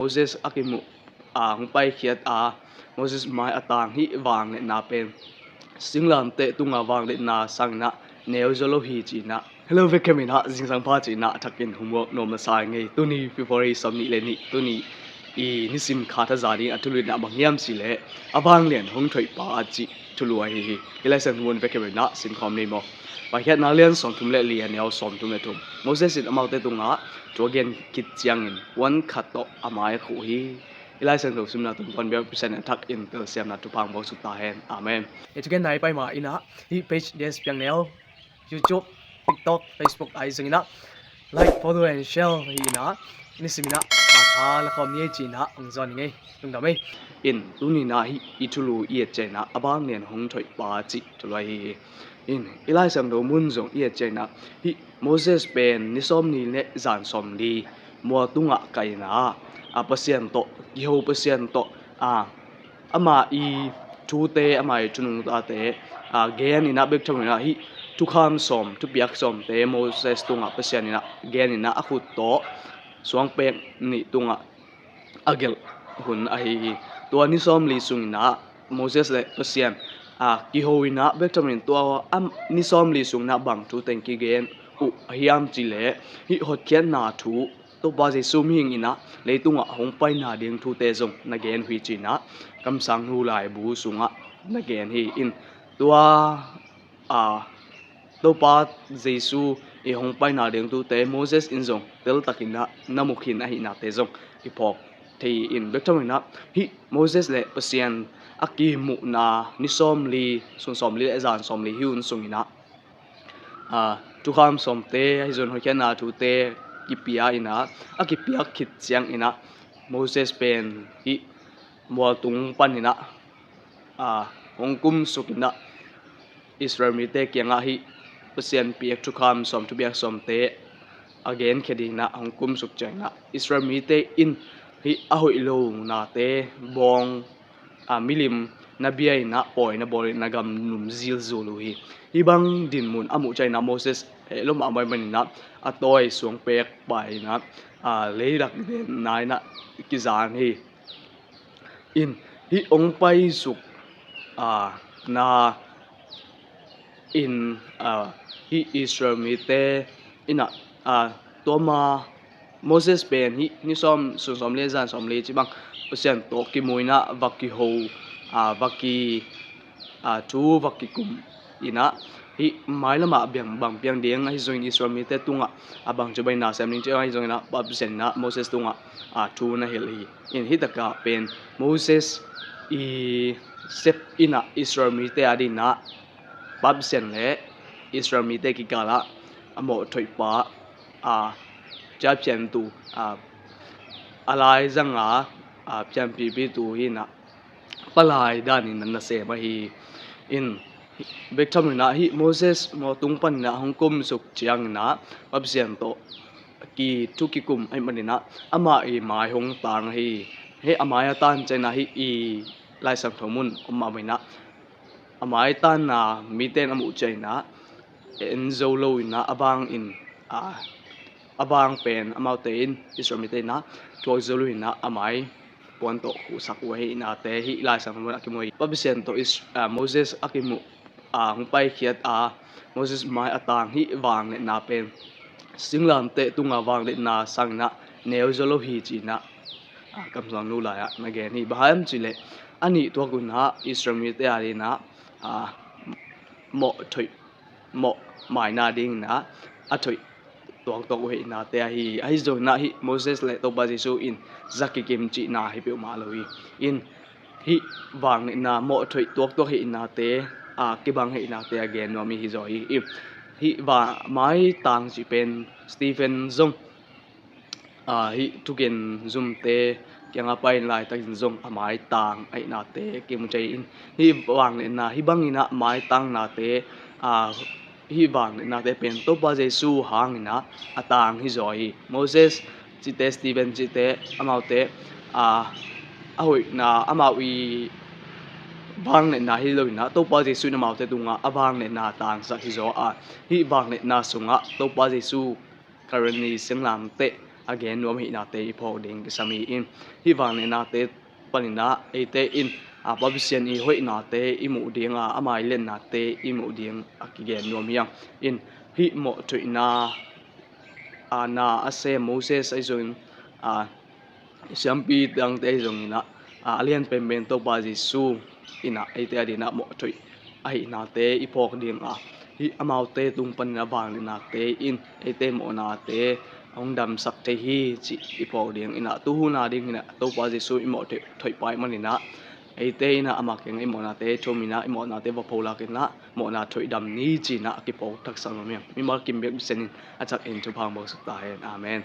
Moses akimu ang pai khiat Moses mai atang hi wang le na pen singlam te tunga wang le na sang na neo zolo hi chi na hello vekamina jing sang pha chi na thakin homework no ma sai ngai tuni february somni le ni tuni i nisim kha tha zari atulu na mangyam si le abang len hong thoi pa chi tulu ai hi election won vekamina sin khom ni mo ba khiat na len song tum le li neo som tum le tum Moses in amau te tunga togen kit chiang in one khat to amai khu hi ilai sang do sumna tum kon bia percent attack in tel siam na tu pang bo su ta hen amen itugen nai pai ma ina hi page des piang neo YouTube TikTok Facebook ai singina like follow and share hi na ni simina kha la khom ni chi na ang zon ngai tung da mai in tuni na hi itulu ye chena abang nen hong thoi pa chi tulai hi in ilai sang do mun zong ye chena hi Moses pen ni som ni le zan som li mo tunga kai na pasien to yo pasien to ama i tu te ama i chunu ta te gen ina bek thong na hi tu kham som tu biak som te Moses tunga pasien ina gen ina akhut to suang pek ni tunga agel hun ai to ni som li sung na Moses le pasien ki ho ina bek thong in to ni som li sung na bang tu teng ki gen hiam chi le hi hot khian na thu to ba je sum hing ina leitunga hong pai na ding thu te zong na gen hui chi na kam sang hu lai bu sunga na gen hi in tua to pa jesu e hong pai na ding thu te Moses in zong tel takina namukhin a hi na te zong ipok thei in bekthom na hi Moses le pasian aki mu na ni som li sun som li zan som li hiun sungina tu kham som te hi zon hoi na thu te kipia ina akipia khit chiang ina Moses pen hi mo tung pan ina hongkum sukina Israel mi te kyanga hi pasian piak tu kham som tu biak som te again khedina hongkum suk changa Israel mi te in hi ahoi lo na te bong milim nabia ina poi na bol na gam num zil zulu hi ibang din mun amu chai na Moses lom amai manina atoi suang pek bai na leirak den nai na kizan hi in hi ong pai suk na in hi Israel mi te ina toma Moses pen hi ni som le zan som le chi bang pasian to ki moina vaki ho vaki thu vaki kum ina hi mai lama biang bang piang ding ai join Israel mi te tunga abang chubai na sam ning che ai join na ba percent na Moses tunga thu na hel hi in hi taka pen Moses i sep ina Israel mi te adina ba percent le Israel mi te ki kala amo thoi pa cha pian tu alai zanga pian pi tu hi na palai danin na se ma hi in bektham na hi Moses mo tungpan na hongkum suk chiang na babsian to ki tuki kum ai manina ama e mai hong tang hi he amaya tan chena hi i lai sam thomun amma maina amai tan na miten amu chaina en zolo ina abang in abang pen amaute in Israel mite na to zolo ina amai pon to sakwe ina te hi lai sam thomun akimoi babsian to is Moses akimu hong pai khiat Moses mai atang hi wang le na pen singlam te tunga wang le na sang na neo zolo hi chi na kam sang nu la ya na ge ni baham chi le ani to kun ha Israel mi te ari na mo thoi mo mai na ding na thoi tong to we na te hi ai zo na hi Moses le to ba jesu in zaki kim chi na hi pe ma lo hi in hi wang le na mo thoi to hi na te ki bang he na te again no mi hi zo hi wa mai tang chi pen Stephen Zong hi tugen zum te kyanga pai lai ta zong amai tang ai na te kim chai in hi wang le na hi bang ina mai tang na te hi wang le na te pen to ba jesu hang ina atang hi zo hi Moses chi te Stephen chi te amau te ahoi na amawi bang le na hi lo na to pa jesu na mau te tunga abang le na tang sa hi zo hi bang le na sunga to pa jesu currently singlam te again nuam hi na te ipok ding kisami in hi wang ne na te panina ate in babisian I hoi na te imu ding amai len na te imu ding again nuam yang in hi mo tuina na ase Moses ai zon siampi dang te zong ina alian pemben to ba Jesu ina ate adina mo tui ai na te ipok ding hi amau te tung panina bang na te in ate mo na te ong dam sak te hi chi ipok ding ina tu hu na ding ina to ba Jesu imo te thoi pai manina ate ina amakeng imo na te thomina imo na te vapola kena mo na thoi dam ni chi na ki pok thak sang mi mar kim bek senin achak in chu phang bo sak ta hen amen